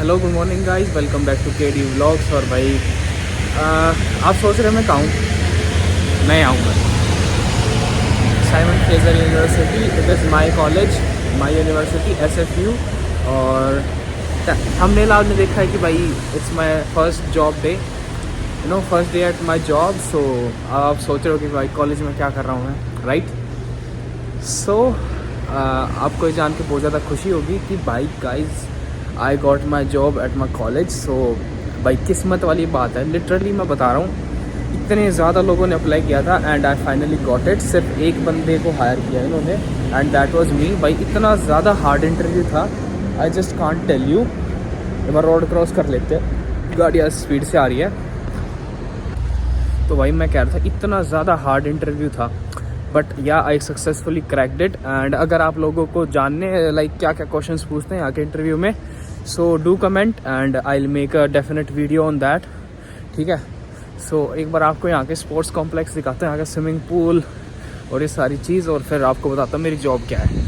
Hello good morning guys, welcome back to KD vlogs. और भाई आप सोच रहे हैं मैं कहूँ नहीं आऊँगा। Simon Fraser university, it is my college, my university SFU। और हमने आपने देखा है कि भाई it's my first job day, first day at my job. So आप सोच रहे हो कि भाई कॉलेज में क्या कर रहा हूँ मैं, राइट? सो आपको ये जान के बहुत ज़्यादा खुशी होगी कि भाई guys I got my job at my college. So भाई किस्मत वाली बात है, लिटरली मैं बता रहा हूँ। इतने ज़्यादा लोगों ने अप्लाई किया था and I finally got it. सिर्फ एक बंदे को हायर किया इन्होंने एंड दैट वाज मी। भाई इतना ज़्यादा हार्ड इंटरव्यू था, I just can't tell you. एक बार रोड क्रॉस कर लेते हैं, गाड़ियाँ स्पीड से आ रही है। तो भाई मैं कह रहा था इतना ज़्यादा हार्ड इंटरव्यू था, बट या आई सक्सेसफुली क्रैक्ड इट। एंड अगर आप लोगों को जानने लाइक क्या क्या क्वेश्चंस पूछते हैं यहाँ के इंटरव्यू में, so do comment and I will make a definite video on that, ठीक है? सो एक बार आपको यहाँ के स्पोर्ट्स कॉम्प्लेक्स दिखाते हैं, यहाँ का स्विमिंग पूल और ये सारी चीज़, और फिर आपको बताता हूँ मेरी जॉब क्या है।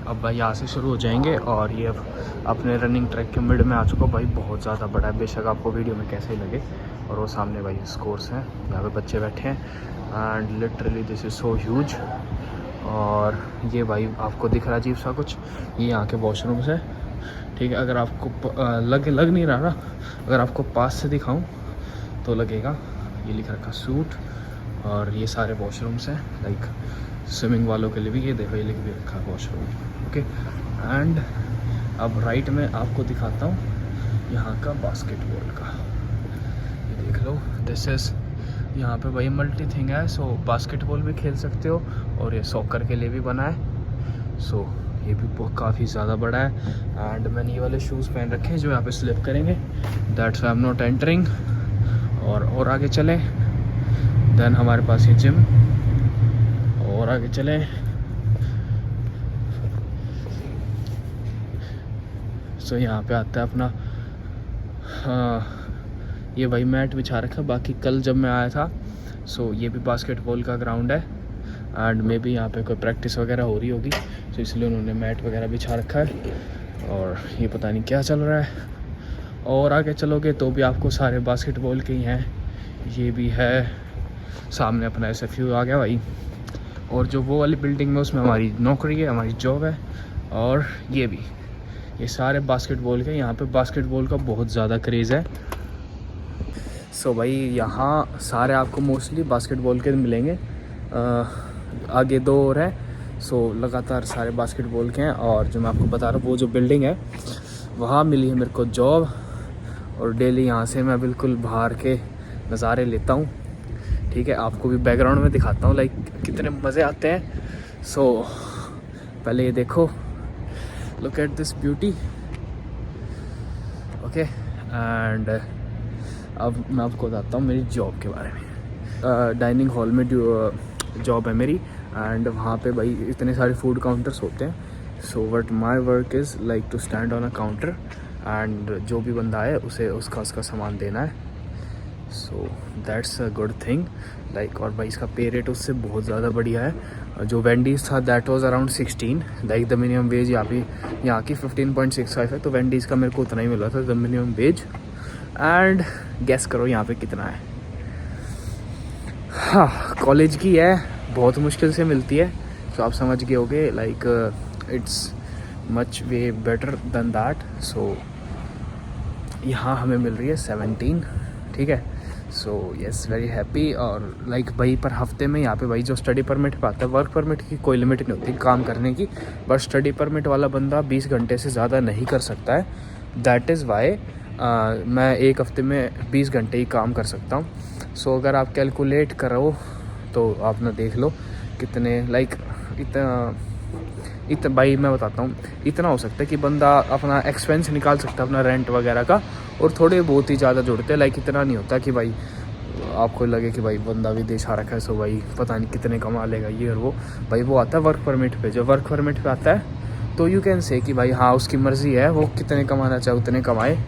अब भाई यहाँ से शुरू हो जाएंगे और ये अब अपने रनिंग ट्रैक के मिड में आ चुका। भाई बहुत ज़्यादा बड़ा है, बेशक आपको वीडियो में कैसे ही लगे। और वो सामने भाई स्कोर्स हैं, यहाँ पे बच्चे बैठे हैं and literally this is so huge. और ये भाई आपको दिख रहा अजीब सा कुछ, ये यहाँ के वॉशरूम्स है, ठीक है? अगर आपको लग नहीं रहा ना, अगर आपको पास से दिखाऊँ तो लगेगा। ये लिख रखा सूट, और ये सारे वॉशरूम्स हैं लाइक स्विमिंग वालों के लिए भी। ये देखो ये लिख भी रखा है वॉशरूम, ओके। एंड अब राइट में आपको दिखाता हूँ यहाँ का बास्केटबॉल का, ये देख लो। दिस इज़ यहाँ पे भाई मल्टी थिंग है। सो बास्केटबॉल भी खेल सकते हो और ये सॉकर के लिए भी बना है। सो ये भी काफ़ी ज़्यादा बड़ा है। एंड मैंने ये वाले शूज़ पहन रखे हैं जो यहाँ पे स्लिप करेंगे, that's I am not entering. और आगे चलें, देन हमारे पास ये जिम, और आगे चलें। सो यहाँ पे आता है अपना ये भाई मैट बिछा रखा। बाकी कल जब मैं आया था, सो ये भी बास्केटबॉल का ग्राउंड है एंड मे बी यहाँ पे कोई प्रैक्टिस वगैरह हो रही होगी, तो इसलिए उन्होंने मैट वगैरह बिछा रखा है। और ये पता नहीं क्या चल रहा है। और आगे चलोगे तो भी आपको सारे बास्केटबॉल के ही हैं। ये भी है, सामने अपना SFU आ गया भाई। और जो वो वाली बिल्डिंग में उसमें हमारी नौकरी है, हमारी जॉब है। और ये भी, ये सारे बास्केटबॉल के। यहाँ पे बास्केटबॉल का बहुत ज़्यादा क्रेज़ है। सो भाई यहाँ सारे आपको मोस्टली बास्केटबॉल के मिलेंगे। आगे दो और हैं, सो लगातार सारे बास्केटबॉल के हैं। और जो मैं आपको बता रहा हूँ, वो जो बिल्डिंग है वहाँ मिली है मेरे को जॉब, और डेली यहाँ से मैं बिल्कुल बाहर के नज़ारे लेता हूँ, ठीक है? आपको भी बैकग्राउंड में दिखाता हूँ लाइक कितने मज़े आते हैं। सो पहले ये देखो, look at this beauty, okay. And अब मैं आपको बताता हूँ मेरी जॉब के बारे में। डाइनिंग हॉल में जॉब है मेरी, एंड वहाँ पे भाई इतने सारे फूड काउंटर्स होते हैं। So what my work is like to stand on a counter and जो भी बंदा है उसे उसका सामान देना है। So that's a good thing like. और भाई इसका पे रेट उससे बहुत ज़्यादा बढ़िया है। जो वेंडीज़ था that was around 16, like the minimum veg यहाँ की 15.65 है, तो वेंडीज़ का मेरे को उतना ही मिला था the minimum wage. And guess करो यहाँ पे कितना है? हाँ, कॉलेज की है, बहुत मुश्किल से मिलती है। तो आप समझ गए होगे like it's much way better than that. So यहाँ हमें मिल रही है 17, ठीक है? So yes, very happy. और लाइक भाई पर हफ्ते में यहाँ पे भाई जो स्टडी परमिट पे आता है, वर्क परमिट की कोई लिमिट नहीं होती काम करने की, बट स्टडी परमिट वाला बंदा 20 घंटे से ज़्यादा नहीं कर सकता है। दैट इज़ वाई मैं एक हफ्ते में 20 घंटे ही काम कर सकता हूँ। सो अगर आप कैलकुलेट करो तो आप ना देख लो कितने लाइक इतना भाई मैं बताता हूँ, इतना हो सकता है कि बंदा अपना एक्सपेंस निकाल सकता है अपना रेंट वगैरह का, और थोड़े बहुत ही ज़्यादा जुड़ते हैं। लाइक इतना नहीं होता कि भाई आपको लगे कि भाई बंदा विदेश आ रखा है, सो भाई पता नहीं कितने कमा लेगा ये और वो। भाई वो आता है वर्क परमिट पे। जो वर्क परमिट पे आता है तो यू कैन से कि भाई हाँ उसकी मर्ज़ी है, वो कितने कमाना चाहे उतने कमाए।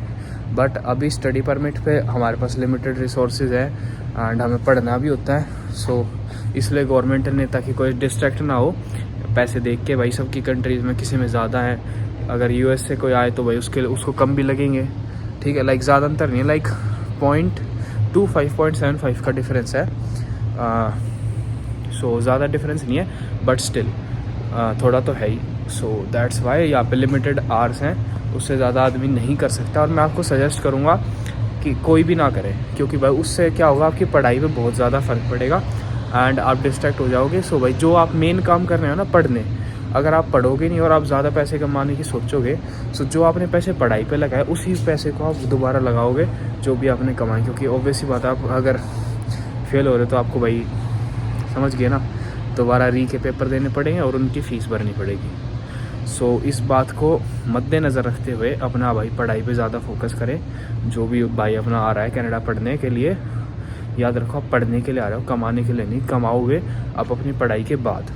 बट अभी स्टडी परमिट पे हमारे पास लिमिटेड रिसोर्सेज है एंड हमें पढ़ना भी होता है। सो इसलिए गवर्नमेंट ने, ताकि कोई डिस्ट्रैक्ट ना हो पैसे देख के, भाई सबकी कंट्रीज़ में किसी में ज़्यादा है अगर यूएस से कोई आए तो भाई उसको कम भी लगेंगे, ठीक है। लाइक ज़्यादा अंतर नहीं है, लाइक 0.25-0.75 का डिफरेंस है। सो ज़्यादा डिफरेंस नहीं है, बट स्टिल थोड़ा तो है ही। सो दैट्स वाई यहाँ पे लिमिटेड आवर्स हैं, उससे ज़्यादा आदमी नहीं कर सकता। और मैं आपको सजेस्ट करूँगा कि कोई भी ना करे, क्योंकि भाई उससे क्या होगा, आपकी पढ़ाई पे बहुत ज़्यादा फ़र्क पड़ेगा एंड आप डिस्ट्रैक्ट हो जाओगे। सो भाई जो आप मेन काम कर रहे हो ना, पढ़ने, अगर आप पढ़ोगे नहीं और आप ज़्यादा पैसे कमाने की सोचोगे, सो जो आपने पैसे पढ़ाई पे लगाए उसी पैसे को आप दोबारा लगाओगे जो भी आपने कमाए। क्योंकि ऑब्वियस ही बात है, आप अगर फेल हो रहे तो आपको भाई समझ गए ना, दोबारा री के पेपर देने पड़ेंगे और उनकी फ़ीस भरनी पड़ेगी। सो इस बात को मद्देनज़र रखते हुए अपना भाई पढ़ाई पे ज़्यादा फोकस करें। जो भी भाई अपना आ रहा है कनाडा पढ़ने के लिए, याद रखो आप पढ़ने के लिए आ रहे हो, कमाने के लिए नहीं। कमाओगे आप अपनी पढ़ाई के बाद।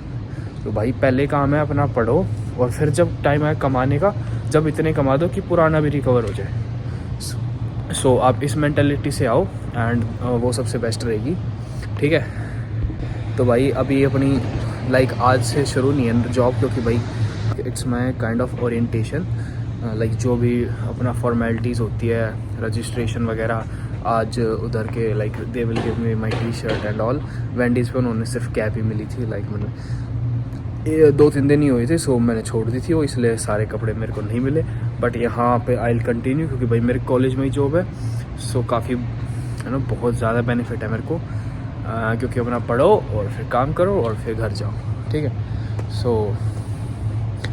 तो भाई पहले काम है अपना पढ़ो, और फिर जब टाइम आए कमाने का, जब इतने कमा दो कि पुराना भी रिकवर हो जाए। सो आप इस मेंटालिटी से आओ एंड वो सबसे बेस्ट रहेगी, ठीक है। तो भाई अभी अपनी लाइक आज से शुरू नहीं है जॉब, क्योंकि भाई it's my kind of orientation. Like जो भी अपना फॉर्मेलिटीज़ होती है, रजिस्ट्रेशन वगैरह, आज उधर के like they will give me my T-shirt and all. Wendy's पे उन्होंने सिर्फ कैप ही मिली थी, लाइक मैंने 2-3 दिन ही हुए थे, सो मैंने छोड़ दी थी वो, इसलिए सारे कपड़े मेरे को नहीं मिले। बट यहाँ पे आई विल कंटिन्यू, क्योंकि भाई मेरे कॉलेज में ही जॉब है। सो काफ़ी है ना, बहुत ज़्यादा बेनिफिट है मेरे को, क्योंकि अपना पढ़ो और फिर काम करो और फिर घर जाओ, ठीक है। सो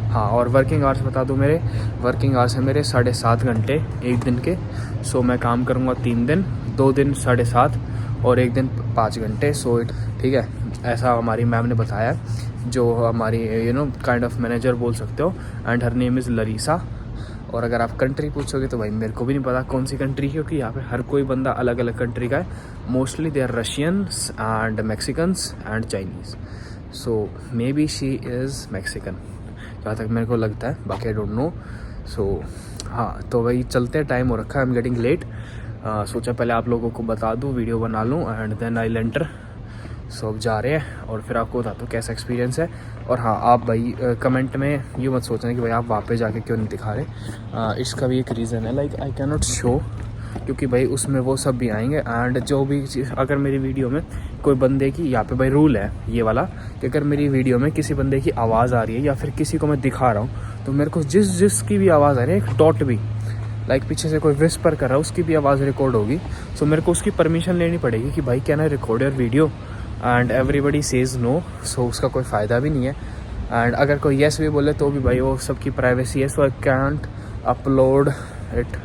हाँ, और वर्किंग आवर्स बता दूँ, मेरे वर्किंग आवर्स हैं मेरे 7.5 घंटे एक दिन के। सो मैं काम करूँगा 3 दिन, 2 दिन 7.5 और 1 दिन 5 घंटे। सो ठीक है, ऐसा हमारी मैम ने बताया, जो हमारी काइंड ऑफ मैनेजर बोल सकते हो, एंड हर नेम इज़ लरीसा। और अगर आप कंट्री पूछोगे तो भाई मेरे को भी नहीं पता कौन सी कंट्री, क्योंकि यहाँ पे हर कोई बंदा अलग अलग कंट्री का है। Mostly they are Russians and Mexicans and Chinese. So maybe she is Mexican, जहाँ तक मेरे को लगता है, बाकी आई डोंट नो। सो हाँ, तो वही चलते, टाइम हो रखा है, आई एम गेटिंग लेट। सोचा पहले आप लोगों को बता दूँ, वीडियो बना लूँ एंड देन आई एंटर। सो अब जा रहे हैं और फिर आपको बताता हूँ कैसा एक्सपीरियंस है। और हाँ, आप भाई कमेंट में यूँ मत सोचना कि भाई आप वहाँ पे जाके क्यों नहीं दिखा रहे। इसका भी एक रीज़न है, like I can not show, क्योंकि भाई उसमें वो सब भी आएंगे। एंड जो भी चीज़, अगर मेरी वीडियो में कोई बंदे की, यहाँ पे भाई रूल है ये वाला, कि अगर मेरी वीडियो में किसी बंदे की आवाज़ आ रही है या फिर किसी को मैं दिखा रहा हूँ, तो मेरे को जिसकी भी आवाज़ आ रही है, एक डॉट भी, लाइक पीछे से कोई विस्पर कर रहा है, उसकी भी आवाज़ रिकॉर्ड होगी। सो मेरे को उसकी परमिशन लेनी पड़ेगी कि भाई can I record your video, and everybody says no. So उसका कोई फ़ायदा भी नहीं है। एंड अगर कोई येस भी बोले तो भी भाई वो सबकी प्राइवेसी है, so I can't upload it.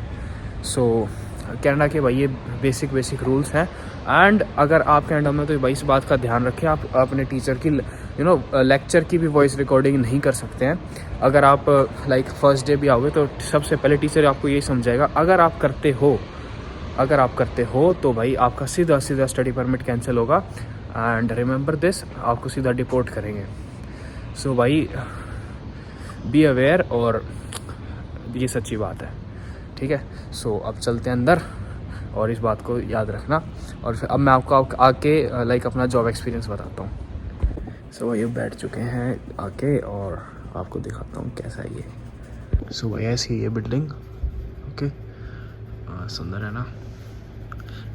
So Canada के भाई ये बेसिक रूल्स हैं। एंड अगर आप कनाडा में, तो भाई इस बात का ध्यान रखें, आप अपने टीचर की लेक्चर की भी वॉइस रिकॉर्डिंग नहीं कर सकते हैं। अगर आप लाइक फर्स्ट डे भी आओगे तो सबसे पहले टीचर आपको यही समझाएगा। अगर आप करते हो तो भाई आपका सीधा स्टडी परमिट कैंसिल होगा, एंड रिमेंबर दिस, आपको सीधा डिपोर्ट करेंगे। सो भाई बी अवेयर, और ये सच्ची बात है, ठीक है। सो अब चलते हैं अंदर, और इस बात को याद रखना। और फिर अब मैं आपको आके लाइक अपना जॉब एक्सपीरियंस बताता हूँ। सो भाई बैठ चुके हैं आके, और आपको दिखाता हूँ कैसा है ये। सो भाई ऐसी ये बिल्डिंग, ओके, सुंदर है ना।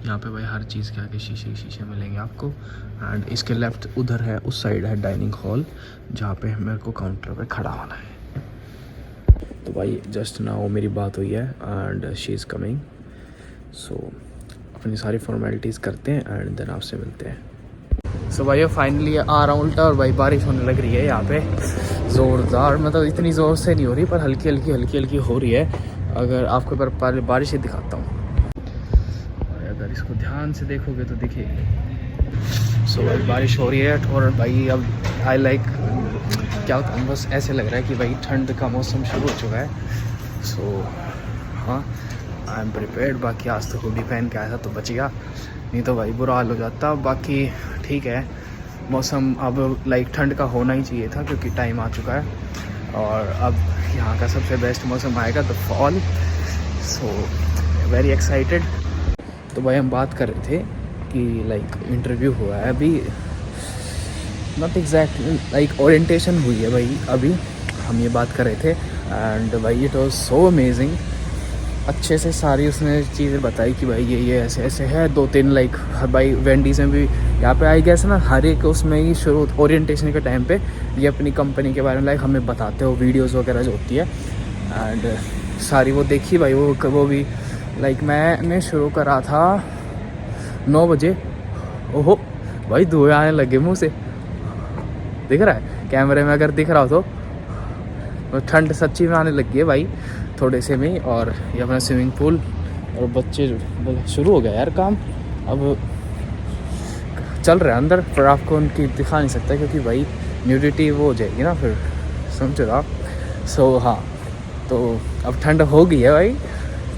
यहाँ पे भाई हर चीज़ के आगे शीशे मिलेंगे आपको। एंड इसके लेफ्ट उधर है, उस साइड है डाइनिंग हॉल, जहाँ पे मेरे को काउंटर पे खड़ा होना है। तो भाई जस्ट नाउ मेरी बात हुई है एंड शी इज़ कमिंग। सो अपनी सारी फॉर्मेलिटीज़ करते हैं एंड देन आपसे मिलते हैं। सो भाई फाइनली आ रहा हूँ उल्टा, और भाई बारिश होने लग रही है यहाँ पे ज़ोरदार, मतलब इतनी ज़ोर से नहीं हो रही, पर हल्की हल्की हो रही है। अगर आपको पर बारिश ही दिखाता हूँ, अगर इसको ध्यान से देखोगे तो दिखेगी। सो भाई बारिश हो रही है, और भाई अब आई लाइक क्या होता है, बस ऐसे लग रहा है कि भाई ठंड का मौसम शुरू हो चुका है। सो हाँ, आई एम प्रिपेयर्ड। बाकी आज तो हुडी पहन के आया था तो बच गया, नहीं तो भाई बुरा हाल हो जाता। बाकी ठीक है, मौसम अब लाइक ठंड का होना ही चाहिए था, क्योंकि टाइम आ चुका है। और अब यहाँ का सबसे बेस्ट मौसम आएगा, the fall. So very excited. तो भाई हम बात कर रहे थे कि लाइक इंटरव्यू हुआ है अभी, नॉट एग्जैक्टली लाइक ओरिएंटेशन हुई है भाई अभी। हम ये बात कर रहे थे एंड भाई इट वॉज सो अमेजिंग। अच्छे से सारी उसने चीज़ें बताई कि भाई ये ऐसे ऐसे है। 2-3 लाइक भाई वेंडीज में भी यहाँ पे आई गैस ना, हर एक उसमें ही शुरू ओरिएंटेशन के टाइम पे ये अपनी कंपनी के बारे में लाइक हमें बताते हो, वीडियोस वगैरह जो होती है। एंड सारी वो देखी भाई, वो भी लाइक मैंने शुरू करा था 9 बजे। ओहो भाई धुएँ आने लगे मुँह से, दिख रहा है कैमरे में अगर दिख रहा हो तो ठंड सच्ची में आने लगी है भाई थोड़े से में ही। और ये अपना स्विमिंग पूल और बच्चे शुरू हो गया यार काम, अब चल रहा है अंदर, पर आपको उनकी दिखा नहीं सकता क्योंकि भाई न्यूडिटी वो हो जाएगी ना फिर, समझ रहा। सो हाँ, तो अब ठंड हो गई है भाई,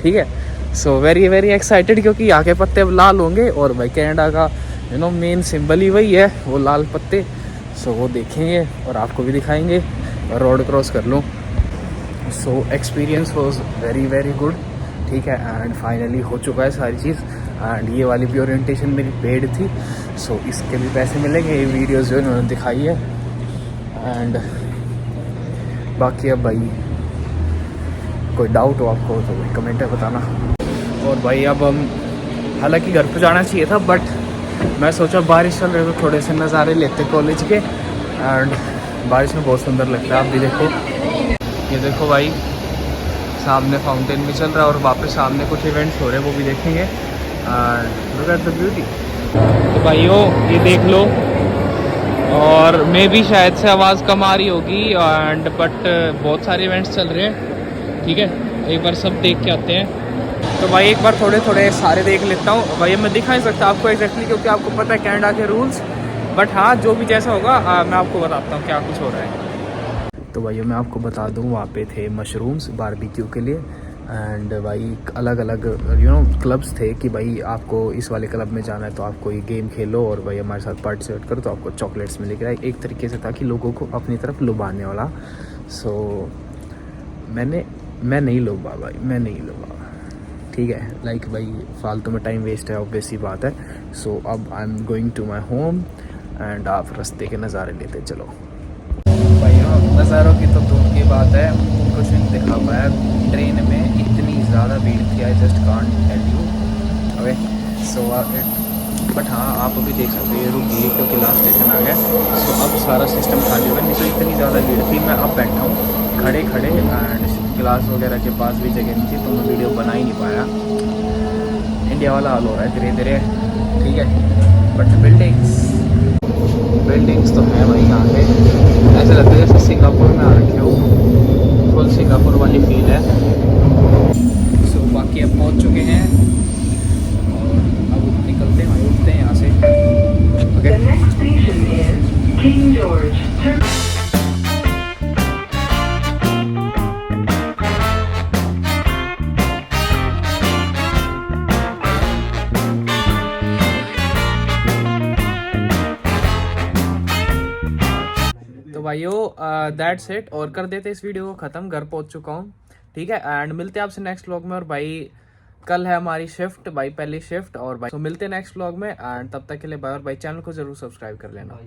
ठीक है। सो वेरी वेरी एक्साइटेड क्योंकि यहाँ के पत्ते अब लाल होंगे और भाई कनाडा का मेन सिंबल ही वही है, वो लाल पत्ते। सो वो देखेंगे और आपको भी दिखाएंगे और रोड क्रॉस कर लूँ। So experience was very very good, ठीक है। एंड फाइनली हो चुका है सारी चीज़। एंड ये वाली भी ओरिएंटेशन मेरी पेड थी, सो इसके भी पैसे मिलेंगे, ये वीडियोस जो इन्होंने दिखाई है। एंड बाकी अब भाई कोई डाउट हो आपको तो भाई कमेंट में बताना। और भाई अब हम हालांकि घर पे जाना चाहिए था, बट मैं सोचा बारिश चल रही तो थोड़े से नज़ारे लेते कॉलेज के। एंड बारिश में बहुत सुंदर लगता है, आप भी देखो, ये देखो भाई सामने फाउंटेन भी चल रहा है और वापस सामने कुछ इवेंट्स हो रहे हैं, वो भी देखेंगे। And look at the beauty. तो भाइयों ये देख लो, और मैं भी शायद से आवाज़ कम आ रही होगी एंड बट बहुत सारे इवेंट्स चल रहे हैं, ठीक है। एक बार सब देख के आते हैं। तो भाई एक बार थोड़े थोड़े सारे देख लेता हूँ भाई, मैं दिखा नहीं सकता आपको एग्जैक्टली क्योंकि आपको पता है कनाडा के रूल्स, बट हाँ जो भी जैसा होगा मैं आपको बताता हूँ क्या कुछ हो रहा है। तो भाई मैं आपको बता दूँ, वहाँ पे थे मशरूम्स बारबेक्यू के लिए। एंड भाई अलग अलग क्लब्स थे कि भाई आपको इस वाले क्लब में जाना है तो आपको ये गेम खेलो और भाई हमारे साथ पार्टिसिपेट करो तो आपको चॉकलेट्स मिलेगी। एक तरीके से था कि लोगों को अपनी तरफ लुभाने वाला। सो मैं नहीं लुभा भाई, मैं नहीं लुभा, ठीक है। लाइक भाई फालतू में टाइम वेस्ट है, ऑब्वियस सी बात है। सो अब I am going to my home and आप रास्ते के नज़ारे लेते चलो। नज़ारों की तो दूर की बात है, कुछ नहीं दिखा पाया ट्रेन में, इतनी ज़्यादा भीड़ थी, I just can't tell you. Okay so but हाँ आप अभी देख सकते हो रुक गई क्योंकि लास्ट स्टेशन आ गया। सो अब सारा सिस्टम खाली होगा, नहीं तो इतनी ज़्यादा भीड़ थी। मैं अब बैठा हूँ खड़े एंड क्लास वगैरह के पास भी जगह नहीं थी तो मैं वीडियो बना ही नहीं पाया। इंडिया वाला हाल हो रहा है धीरे धीरे, ठीक है। बट बिल्डिंग्स तो है भाई यहाँ पे, ऐसा लगता है जैसे सिंगापुर में आ रखे हो, फुल सिंगापुर वाली फील है। सो बाकी अब पहुँच चुके हैं और अब निकलते हैं, उठते हैं यहाँ से। ओके तो भाइयों दैट्स इट, और कर देते इस वीडियो को ख़त्म। घर पहुंच चुका हूँ, ठीक है। एंड मिलते हैं आपसे नेक्स्ट व्लॉग में। और भाई कल है हमारी शिफ्ट भाई, पहली शिफ्ट। और भाई तो मिलते हैं नेक्स्ट व्लॉग में एंड तब तक के लिए बाय। और भाई चैनल को जरूर सब्सक्राइब कर लेना।